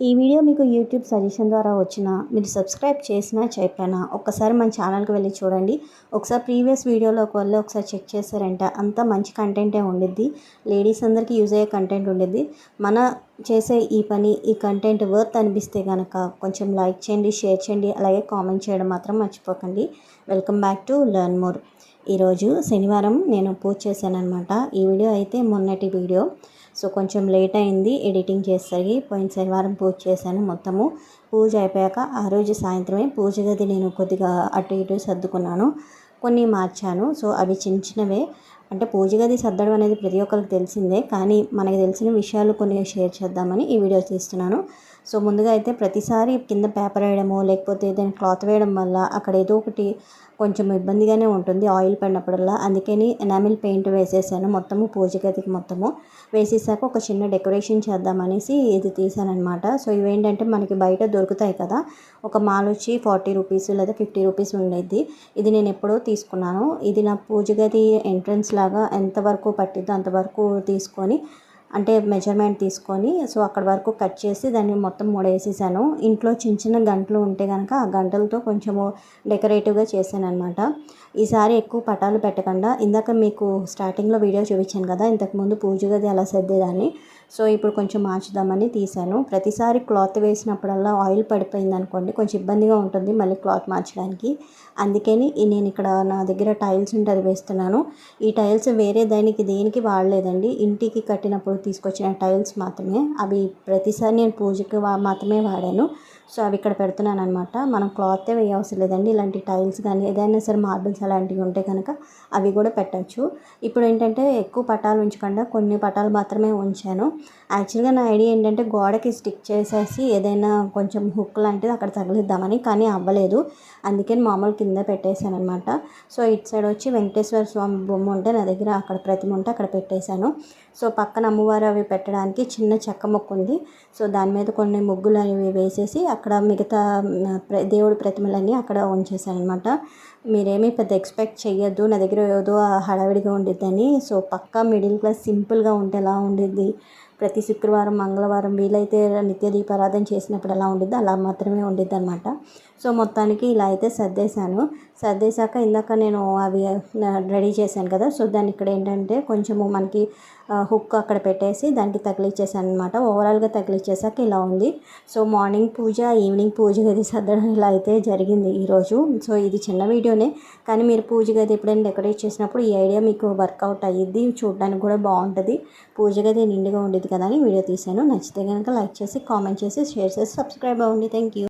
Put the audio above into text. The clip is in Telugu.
ఈ వీడియో మీకు యూట్యూబ్ సజెషన్ ద్వారా వచ్చినా, మీరు సబ్స్క్రైబ్ చేసినా చేయకపోయినా ఒక్కసారి మన ఛానల్కి వెళ్ళి చూడండి. ఒకసారి ప్రీవియస్ వీడియోలోకి వెళ్ళి ఒకసారి చెక్ చేశారంటే అంతా మంచి కంటెంటే ఉండిద్ది. లేడీస్ అందరికీ యూజ్ అయ్యే కంటెంట్ ఉండిద్ది. మన చేసే ఈ పని, ఈ కంటెంట్ వర్త్ అనిపిస్తే కనుక కొంచెం లైక్ చేయండి, షేర్ చేయండి, అలాగే కామెంట్ చేయడం మాత్రం మర్చిపోకండి. Welcome back to learn more. ఈరోజు శనివారం నేను పూజ చేశానమాట. ఈ వీడియో అయితే మొన్నటి వీడియో. సో కొంచెం లేట్ అయింది ఎడిటింగ్ చేసేసరికి. పోయిన శనివారం పూజ చేశాను. మొత్తము పూజ అయిపోయాక ఆ రోజు సాయంత్రమే పూజ గది నేను కొద్దిగా అటు ఇటు సర్దుకున్నాను, కొన్ని మార్చాను. సో అవి చిన్న చిన్నవే. అంటే పూజ గది సర్దడం అనేది ప్రతి ఒక్కరికి తెలిసిందే, కానీ మనకు తెలిసిన విషయాలు కొన్ని షేర్ చేద్దామని ఈ వీడియో తీస్తున్నాను. సో ముందుగా అయితే ప్రతిసారి కింద పేపర్ వేయడము లేకపోతే ఏదైనా క్లాత్ వేయడం వల్ల అక్కడ ఏదో ఒకటి కొంచెం ఇబ్బందిగానే ఉంటుంది ఆయిల్ పడినప్పుడల్లా. అందుకని ఎనామిల్ పెయింట్ వేసేసాను మొత్తము, పూజ గదికి మొత్తము వేసేసాక ఒక చిన్న డెకరేషన్ చేద్దామనేసి ఇది తీసానమాట. సో ఇవేంటంటే మనకి బయట దొరుకుతాయి కదా, ఒక మాల్ వచ్చి 40 రూపీస్ లేదా 50 రూపీస్ ఉండేది. ఇది నేను ఎప్పుడో తీసుకున్నాను. ఇది నా పూజ గది ఎంట్రన్స్ లాగా ఎంతవరకు పట్టిద్దో అంతవరకు తీసుకొని, అంటే మెజర్మెంట్ తీసుకొని, సో అక్కడ వరకు కట్ చేసి దాన్ని మొత్తం మూడేసేసాను. ఇంట్లో చిన్న చిన్న గంటలు ఉంటే కనుక ఆ గంటలతో కొంచెము డెకరేటివ్గా చేశాను అనమాట. ఈసారి ఎక్కువ పటాలు పెట్టకుండా, ఇందాక మీకు స్టార్టింగ్లో వీడియో చూపించాను కదా, ఇంతకుముందు పూజ గది అలా సర్దేదాన్ని. సో ఇప్పుడు కొంచెం మార్చుదామని తీశాను. ప్రతిసారి క్లాత్ వేసినప్పుడల్లా ఆయిల్ పడిపోయింది అనుకోండి, కొంచెం ఇబ్బందిగా ఉంటుంది మళ్ళీ క్లాత్ మార్చడానికి. అందుకని నేను ఇక్కడ నా దగ్గర టైల్స్ ఉంటే అది వేస్తున్నాను. ఈ టైల్స్ వేరే దేనికి వాడలేదండి, ఇంటికి కట్టినప్పుడు తీసుకొచ్చిన టైల్స్ మాత్రమే. అవి ప్రతిసారి నేను పూజకి మాత్రమే వాడాను. సో అవి ఇక్కడ పెడుతున్నాను అనమాట. మనం క్లాతే వేయవసరం లేదండి. ఇలాంటి టైల్స్ కానీ ఏదైనా సరే మార్బుల్స్ అలాంటివి ఉంటే కనుక అవి కూడా పెట్టచ్చు. ఇప్పుడు ఏంటంటే ఎక్కువ పటాలు ఉంచకుండా కొన్ని పటాలు మాత్రమే ఉంచాను. యాక్చువల్గా నా ఐడియా ఏంటంటే గోడకి స్టిక్ చేసేసి ఏదైనా కొంచెం హుక్ లాంటిది అక్కడ తగిలిద్దామని, కానీ అవ్వలేదు. అందుకని మామూలు కింద పెట్టేశాను అనమాట. సో ఇటు సైడ్ వచ్చి వెంకటేశ్వర స్వామి బొమ్మ ఉంటే నా దగ్గర, అక్కడ ప్రతిమ ఉంటే అక్కడ పెట్టేశాను. సో పక్కన అమ్మవారు అవి పెట్టడానికి చిన్న చెక్క మొక్క ఉంది. సో దాని మీద కొన్ని ముగ్గులు అనేవి వేసేసి అక్కడ మిగతా దేవుడి ప్రతిమలన్నీ అక్కడ ఉంచేసాను అనమాట. మీరేమీ పెద్ద ఎక్స్పెక్ట్ చెయ్యొద్దు నా దగ్గర ఏదో హడావిడిగా ఉండిద్దని. సో పక్కా మిడిల్ క్లాస్ సింపుల్గా ఉంటే ఎలా ఉండిద్ది, ప్రతి శుక్రవారం మంగళవారం వీలైతే నిత్య దీపారాధన చేసినప్పుడు ఎలా ఉండిద్దో అలా మాత్రమే ఉండిద్ది అనమాట. సో మొత్తానికి ఇలా అయితే సర్దేశాక ఇందాక నేను అవి రెడీ చేశాను కదా, సో దాన్ని ఇక్కడ ఏంటంటే కొంచెము మనకి హుక్ అక్కడ పెట్టేసి దానికి తగిలిచ్చేసాను అనమాట. ఓవరాల్గా తగిలిచ్చేసాక ఇలా ఉంది. సో మార్నింగ్ పూజ, ఈవినింగ్ పూజ గది సర్దడం ఇలా అయితే జరిగింది ఈరోజు. సో ఇది చిన్న వీడియోనే, కానీ మీరు పూజ గది ఎప్పుడైనా డెకరేట్ చేసినప్పుడు ఈ ఐడియా మీకు వర్కౌట్ అయ్యిద్ది. చూడడానికి కూడా బాగుంటుంది, పూజ గది నిండుగా ఉండేది కదా అని వీడియో తీశాను. నచ్చితే కనుక లైక్ చేసి, కామెంట్ చేసి, షేర్ చేసి, సబ్స్క్రైబ్ అవ్వండి. Thank you.